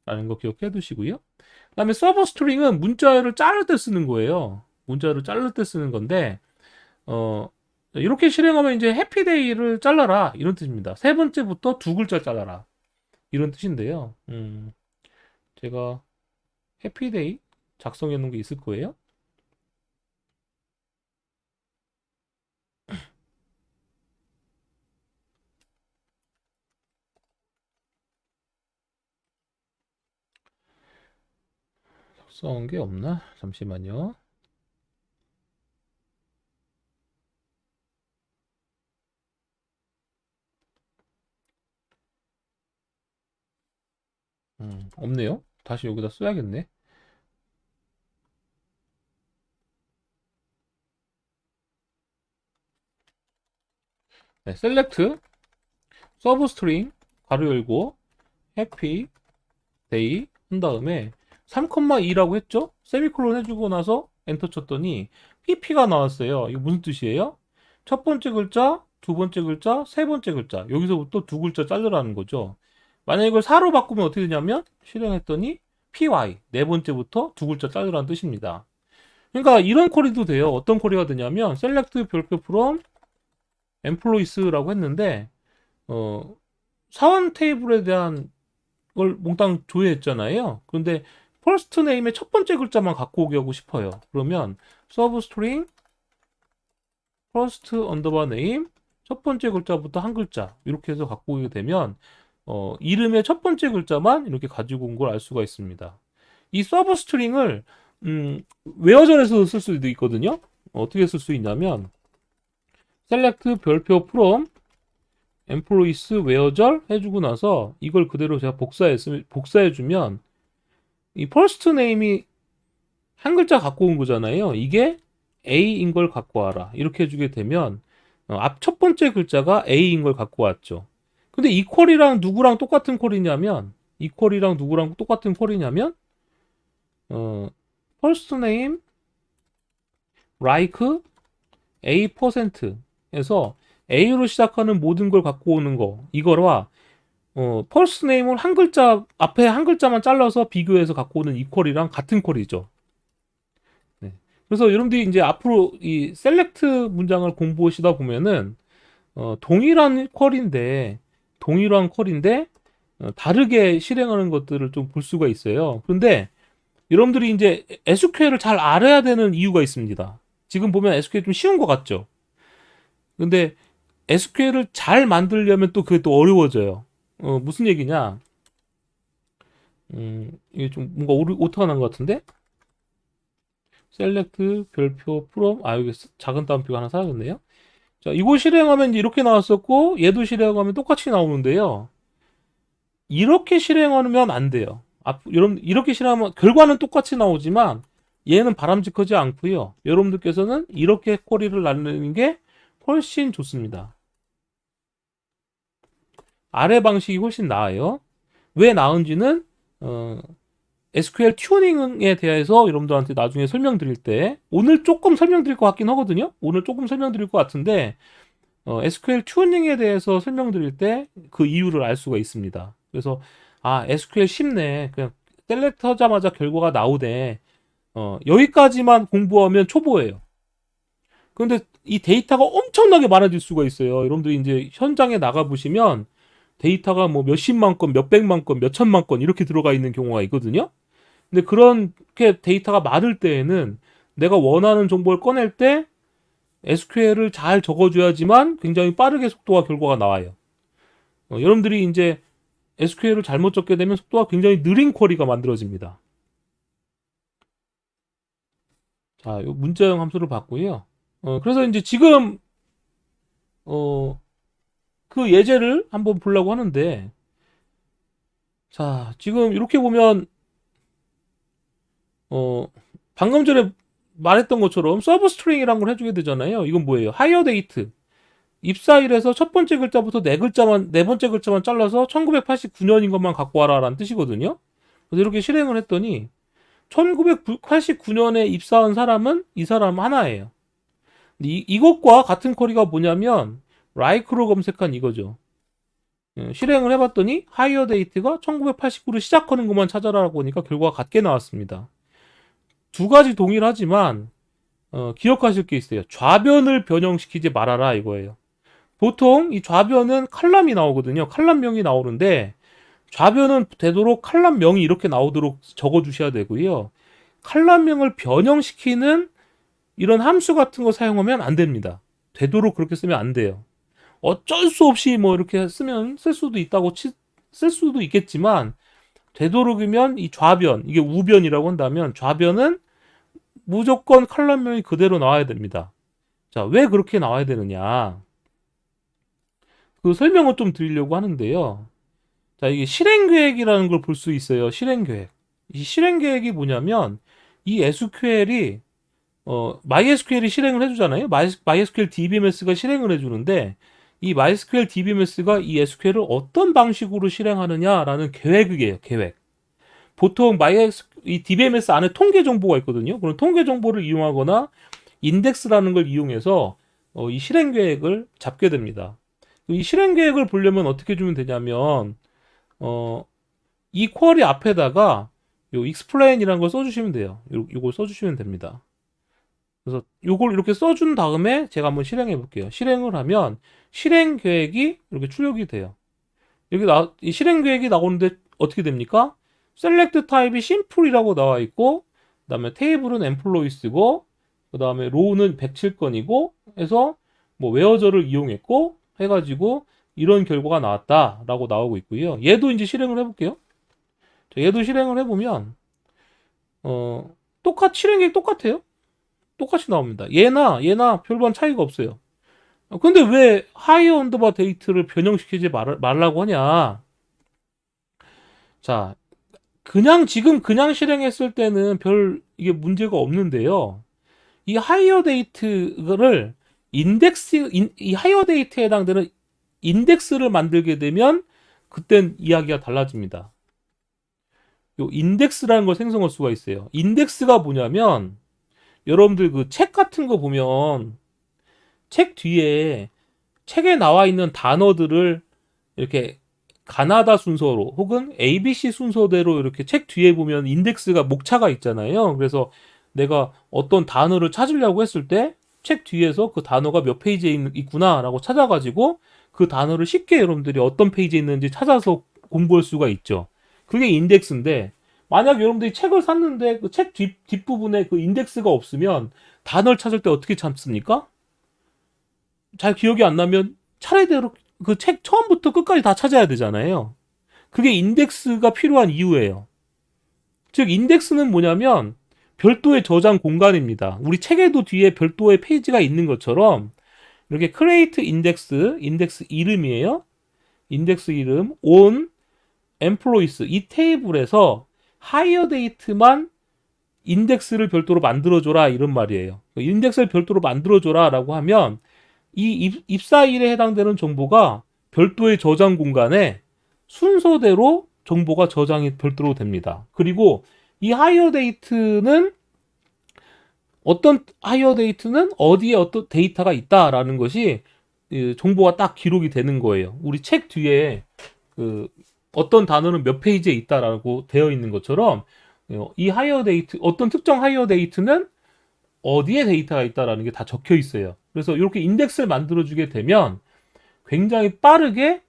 라는 거 기억해 두시고요. 그 다음에 서버 스트링은 문자를 자를 때 쓰는 거예요. 문자를 자를 때 쓰는 건데 이렇게 실행하면 이제 해피데이를 잘라라 이런 뜻입니다. 세 번째부터 두 글자 잘라라 이런 뜻인데요. 제가 해피데이 작성해 놓은 게 있을 거예요. 작성한 게 없나? 잠시만요. 없네요. 다시 여기다 써야겠네. 네, select 서브스트링 가로 열고 해피 데이 한 다음에 3,2라고 했죠? 세미콜론 해주고 나서 엔터 쳤더니 pp가 나왔어요. 이거 무슨 뜻이에요? 첫 번째 글자, 두 번째 글자, 세 번째 글자. 여기서부터 두 글자 자르라는 거죠. 만약 이걸 4로 바꾸면 어떻게 되냐면 실행했더니 py 네 번째부터 두 글자 자르라는 뜻입니다. 그러니까 이런 쿼리도 돼요. 어떤 쿼리가 되냐면 select 별표 from employees라고 했는데 사원 테이블에 대한 걸 몽땅 조회했잖아요. 그런데 first name의 첫 번째 글자만 갖고 오게 하고 싶어요. 그러면 substring first underbar name 첫 번째 글자부터 한 글자 이렇게 해서 갖고 오게 되면 이름의 첫 번째 글자만 이렇게 가지고 온 걸 알 수가 있습니다. 이 서브스트링을 웨어절에서도 쓸 수도 있거든요. 어떻게 쓸 수 있냐면 select 별표 from employees 웨어절 해주고 나서 이걸 그대로 제가 복사해주면 이 first name이 한 글자 갖고 온 거잖아요. 이게 A인 걸 갖고 와라. 이렇게 해주게 되면 앞 첫 번째 글자가 A인 걸 갖고 왔죠. 근데 equal이랑 누구랑 똑같은 퀄이냐면 equal이랑 누구랑 똑같은 퀄이냐면 first name like A%에서 A로 시작하는 모든 걸 갖고 오는 거 이거와 first name을 한 글자 앞에 한 글자만 잘라서 비교해서 갖고 오는 equal이랑 같은 퀄이죠. 네. 그래서 여러분들이 이제 앞으로 이 셀렉트 문장을 공부하시다 보면은 동일한 퀄인데 다르게 실행하는 것들을 좀 볼 수가 있어요. 그런데 여러분들이 이제 SQL을 잘 알아야 되는 이유가 있습니다. 지금 보면 SQL 좀 쉬운 것 같죠? 근데 SQL을 잘 만들려면 또 그게 또 어려워져요. 무슨 얘기냐? 이게 좀 뭔가 오타가 난 것 같은데? 셀렉트 별표 프롬 여기 작은 따옴표가 하나 사라졌네요. 자, 이거 실행하면 이렇게 나왔었고 얘도 실행하면 똑같이 나오는데요. 이렇게 실행하면 안 돼요. 여러분 이렇게 실행하면 결과는 똑같이 나오지만 얘는 바람직하지 않고요. 여러분들께서는 이렇게 쿼리를 날리는 게 훨씬 좋습니다. 아래 방식이 훨씬 나아요. 왜 나은지는 SQL 튜닝에 대해서 여러분들한테 나중에 설명드릴 때 오늘 조금 설명드릴 것 같긴 하거든요. 오늘 조금 설명드릴 것 같은데 SQL 튜닝에 대해서 설명드릴 때 그 이유를 알 수가 있습니다. 그래서 SQL 쉽네. 그냥 셀렉트 하자마자 결과가 나오네. 여기까지만 공부하면 초보예요. 그런데 이 데이터가 엄청나게 많아질 수가 있어요. 여러분들이 이제 현장에 나가 보시면 데이터가 뭐 몇십만 건, 몇백만 건, 몇천만 건 이렇게 들어가 있는 경우가 있거든요. 근데 그렇게 데이터가 많을 때에는 내가 원하는 정보를 꺼낼 때 SQL을 잘 적어줘야지만 굉장히 빠르게 속도와 결과가 나와요. 여러분들이 이제 SQL을 잘못 적게 되면 속도가 굉장히 느린 쿼리가 만들어집니다. 자, 요 문자형 함수를 봤고요. 그래서 이제 지금 그 예제를 한번 보려고 하는데, 자, 지금 이렇게 보면 방금 전에 말했던 것처럼 서브 스트링이라는 걸 해주게 되잖아요. 이건 뭐예요? 하이어 데이트. 입사일에서 첫 번째 글자부터 네 번째 글자만 잘라서 1989년인 것만 갖고 와라라는 뜻이거든요. 그래서 이렇게 실행을 했더니 1989년에 입사한 사람은 이 사람 하나예요. 이것과 같은 쿼리가 뭐냐면 like로 검색한 이거죠. 실행을 해봤더니 하이어 데이트가 1989로 시작하는 것만 찾아라고 하니까 결과가 같게 나왔습니다. 두 가지 동일하지만 기억하실 게 있어요. 좌변을 변형시키지 말아라 이거예요. 보통 이 좌변은 칼럼이 나오거든요. 칼럼명이 나오는데 좌변은 되도록 칼럼명이 이렇게 나오도록 적어주셔야 되고요. 칼럼명을 변형시키는 이런 함수 같은 거 사용하면 안 됩니다. 되도록 그렇게 쓰면 안 돼요. 어쩔 수 없이 뭐 이렇게 쓰면 쓸 수도 있다고 쓸 수도 있겠지만 되도록이면 이 좌변, 이게 우변이라고 한다면 좌변은 무조건 칼럼명이 그대로 나와야 됩니다. 자, 왜 그렇게 나와야 되느냐? 그 설명을 좀 드리려고 하는데요. 자, 이게 실행계획이라는 걸 볼 수 있어요. 실행계획. 이 실행계획이 뭐냐면 이 SQL이 MySQL이 실행을 해주잖아요. MySQL DBMS가 실행을 해주는데 이 MySQL DBMS가 이 SQL을 어떤 방식으로 실행하느냐라는 계획이에요. 계획. 보통 이 DBMS 안에 통계 정보가 있거든요. 그런 통계 정보를 이용하거나 인덱스라는 걸 이용해서 이 실행 계획을 잡게 됩니다. 이 실행 계획을 보려면 어떻게 주면 되냐면 이 쿼리 앞에다가 요 explain이라는 걸 써주시면 돼요. 요걸 써주시면 됩니다. 그래서 요걸 이렇게 써준 다음에 제가 한번 실행해 볼게요. 실행을 하면 실행 계획이 이렇게 출력이 돼요. 이 실행 계획이 나오는데 어떻게 됩니까? 셀렉트 타입이 심플이라고 나와 있고, 그 다음에 테이블은 employees고, 그 다음에 row는 107건이고 해서 뭐 웨어저를 이용했고 해가지고 이런 결과가 나왔다라고 나오고 있고요. 얘도 이제 실행을 해볼게요. 자, 얘도 실행을 해보면 실행 계획 똑같아요. 똑같이 나옵니다. 얘나 별반 차이가 없어요. 근데 왜 하이어 언더바 데이트를 변형시키지 말라고 하냐? 자, 지금 그냥 실행했을 때는 이게 문제가 없는데요. 이 하이어 데이트를 이 하이어 데이트에 해당되는 인덱스를 만들게 되면 그땐 이야기가 달라집니다. 요 인덱스라는 걸 생성할 수가 있어요. 인덱스가 뭐냐면 여러분들 그 책 같은 거 보면 책 뒤에 책에 나와 있는 단어들을 이렇게 가나다 순서로 혹은 ABC 순서대로 이렇게 책 뒤에 보면 인덱스가 목차가 있잖아요. 그래서 내가 어떤 단어를 찾으려고 했을 때 책 뒤에서 그 단어가 몇 페이지에 있구나라고 찾아가지고 그 단어를 쉽게 여러분들이 어떤 페이지에 있는지 찾아서 공부할 수가 있죠. 그게 인덱스인데 만약 여러분들이 책을 샀는데 그 책 뒷부분에 그 인덱스가 없으면 단어를 찾을 때 어떻게 찾습니까? 잘 기억이 안 나면 차례대로 그 책 처음부터 끝까지 다 찾아야 되잖아요. 그게 인덱스가 필요한 이유예요. 즉 인덱스는 뭐냐면 별도의 저장 공간입니다. 우리 책에도 뒤에 별도의 페이지가 있는 것처럼 이렇게 create 인덱스 이름이에요. 인덱스 이름 on employees 이 테이블에서 hire date만 인덱스를 별도로 만들어줘라 이런 말이에요. 인덱스를 별도로 만들어줘라 라고 하면 이 입사일에 해당되는 정보가 별도의 저장 공간에 순서대로 정보가 저장이 별도로 됩니다. 그리고 이 하이어 데이트는 어디에 어떤 데이터가 있다라는 것이 정보가 딱 기록이 되는 거예요. 우리 책 뒤에 그 어떤 단어는 몇 페이지에 있다라고 되어 있는 것처럼 이 하이어 데이트 어떤 특정 하이어 데이트는 어디에 데이터가 있다라는 게 다 적혀 있어요. 그래서 이렇게 인덱스를 만들어주게 되면 굉장히 빠르게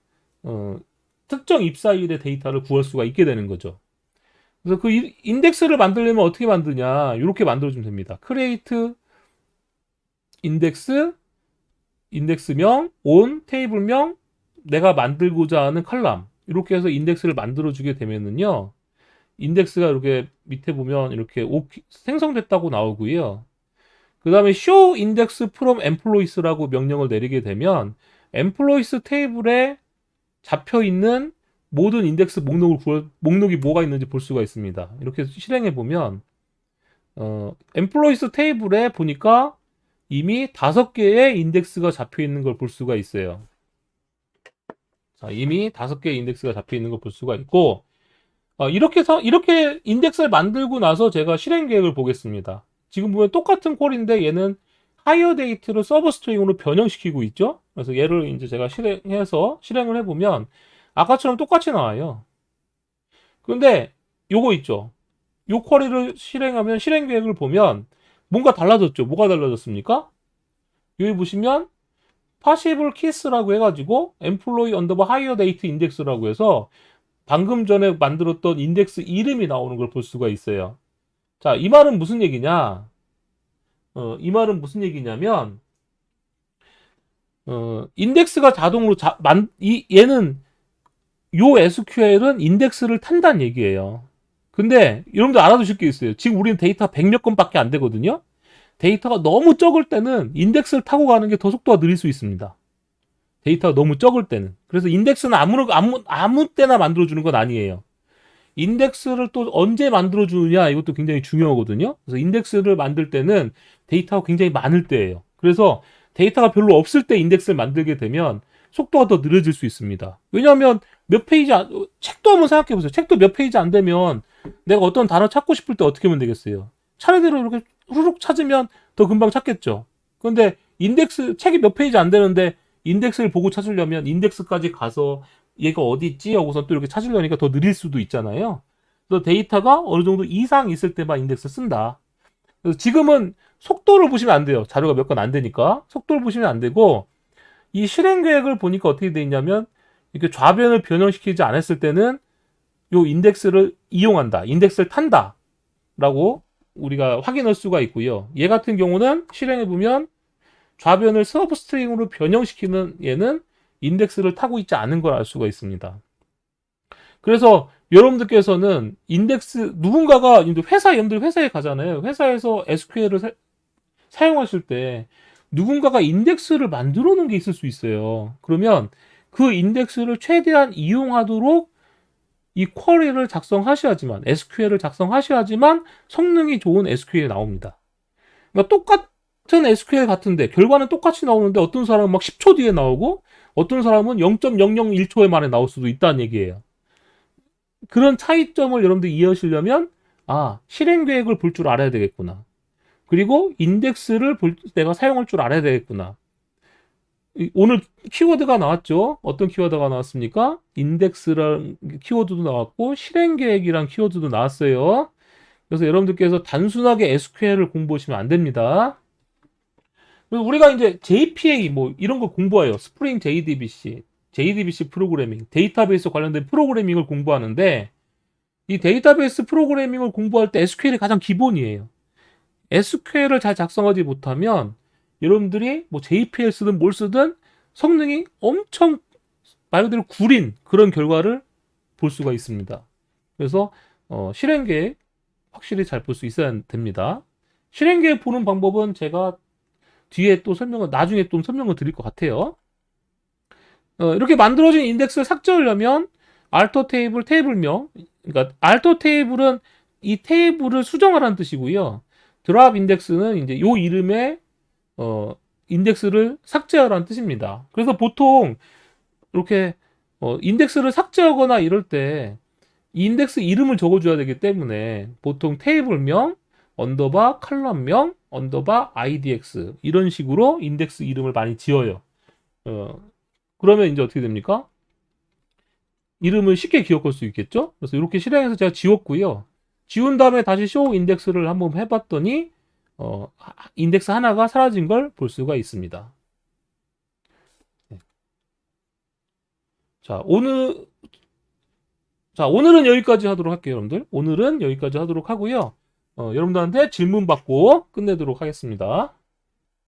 특정 입사일의 데이터를 구할 수가 있게 되는 거죠. 그래서 그 인덱스를 만들려면 어떻게 만드냐 이렇게 만들어주면 됩니다. create 인덱스명 on 테이블명 내가 만들고자 하는 컬럼 이렇게 해서 인덱스를 만들어주게 되면은요 인덱스가 이렇게 밑에 보면 이렇게 생성됐다고 나오고요. 그 다음에 show index from employees라고 명령을 내리게 되면 employees 테이블에 잡혀 있는 모든 인덱스 목록이 뭐가 있는지 볼 수가 있습니다. 이렇게 실행해 보면 employees 테이블에 보니까 이미 5개의 인덱스가 잡혀 있는 걸 볼 수가 있어요. 자, 이미 5개의 인덱스가 잡혀 있는 걸 볼 수가 있고 이렇게 인덱스를 만들고 나서 제가 실행 계획을 보겠습니다. 지금 보면 똑같은 콜인데 얘는 하이어 데이트를 서브 스트링으로 변형시키고 있죠. 그래서 얘를 이제 제가 실행을 해보면 아까처럼 똑같이 나와요. 그런데 요거 있죠. 요 쿼리를 실행하면 실행 계획을 보면 뭔가 달라졌죠. 뭐가 달라졌습니까? 여기 보시면 파시블 키스라고 해가지고 employee underbar hire date index라고 해서 방금 전에 만들었던 인덱스 이름이 나오는 걸 볼 수가 있어요. 자, 이 말은 무슨 얘기냐? 이 말은 무슨 얘기냐면, 인덱스가 자동으로 얘는 요 SQL은 인덱스를 탄다는 얘기예요. 근데 여러분들 알아두실 게 있어요. 지금 우리는 데이터 100몇 건밖에 안 되거든요. 데이터가 너무 적을 때는 인덱스를 타고 가는 게 더 속도가 느릴 수 있습니다. 데이터가 너무 적을 때는. 그래서 인덱스는 아무 때나 만들어주는 건 아니에요. 인덱스를 또 언제 만들어주느냐 이것도 굉장히 중요하거든요. 그래서 인덱스를 만들 때는 데이터가 굉장히 많을 때예요. 그래서 데이터가 별로 없을 때 인덱스를 만들게 되면 속도가 더 느려질 수 있습니다. 왜냐하면 책도 한번 생각해 보세요. 책도 몇 페이지 안 되면 내가 어떤 단어 찾고 싶을 때 어떻게 하면 되겠어요? 차례대로 이렇게 후루룩 찾으면 더 금방 찾겠죠. 그런데 책이 몇 페이지 안 되는데 인덱스를 보고 찾으려면 인덱스까지 가서 얘가 어디 있지? 하고서 또 이렇게 찾으려니까 더 느릴 수도 있잖아요. 그래서 데이터가 어느 정도 이상 있을 때만 인덱스 쓴다. 그래서 지금은 속도를 보시면 안 돼요. 자료가 몇 건 안 되니까. 속도를 보시면 안 되고, 이 실행 계획을 보니까 어떻게 돼 있냐면, 이렇게 좌변을 변형시키지 않았을 때는 요 인덱스를 이용한다. 인덱스를 탄다. 라고 우리가 확인할 수가 있고요. 얘 같은 경우는 실행해보면 좌변을 서브 스트링으로 변형시키는 얘는 인덱스를 타고 있지 않은 걸 알 수가 있습니다. 그래서 여러분들께서는 인덱스, 누군가가, 여러분들 회사에 가잖아요. 회사에서 SQL을 사용하실 때 누군가가 인덱스를 만들어 놓은 게 있을 수 있어요. 그러면 그 인덱스를 최대한 이용하도록 이 쿼리를 작성하셔야지만, SQL을 작성하셔야지만 성능이 좋은 SQL이 나옵니다. 그러니까 똑같은 SQL 같은데 결과는 똑같이 나오는데 어떤 사람은 막 10초 뒤에 나오고 어떤 사람은 0.001초에 만에 나올 수도 있다는 얘기예요. 그런 차이점을 여러분들이 이해하시려면 실행 계획을 볼 줄 알아야 되겠구나. 그리고 인덱스를 내가 사용할 줄 알아야 되겠구나. 오늘 키워드가 나왔죠? 어떤 키워드가 나왔습니까? 인덱스라는 키워드도 나왔고 실행 계획이란 키워드도 나왔어요. 그래서 여러분들께서 단순하게 SQL을 공부하시면 안 됩니다. 그래서 우리가 이제 JPA 뭐 이런 거 공부해요. 스프링 JDBC 프로그래밍, 데이터베이스 관련된 프로그래밍을 공부하는데 이 데이터베이스 프로그래밍을 공부할 때 SQL이 가장 기본이에요. SQL을 잘 작성하지 못하면 여러분들이 뭐 JPL 쓰든 뭘 쓰든 성능이 엄청 말 그대로 구린 그런 결과를 볼 수가 있습니다. 그래서 실행 계획 확실히 잘 볼 수 있어야 됩니다. 실행 계획 보는 방법은 제가 뒤에 또 나중에 또 설명을 드릴 것 같아요. 이렇게 만들어진 인덱스를 삭제하려면 alter 테이블명, 그러니까 alter 테이블은 이 테이블을 수정하라는 뜻이고요. drop 인덱스는 이제 요 이름의 인덱스를 삭제하라는 뜻입니다. 그래서 보통 이렇게 인덱스를 삭제하거나 이럴 때 이 인덱스 이름을 적어줘야 되기 때문에 보통 테이블명, 언더바 칼럼명, 언더바 IDX 이런 식으로 인덱스 이름을 많이 지어요. 그러면 이제 어떻게 됩니까? 이름을 쉽게 기억할 수 있겠죠? 그래서 이렇게 실행해서 제가 지웠고요. 지운 다음에 다시 show 인덱스를 한번 해봤더니 인덱스 하나가 사라진 걸 볼 수가 있습니다. 오늘은 여기까지 하도록 할게요, 여러분들. 오늘은 여기까지 하도록 하고요. 여러분들한테 질문 받고 끝내도록 하겠습니다.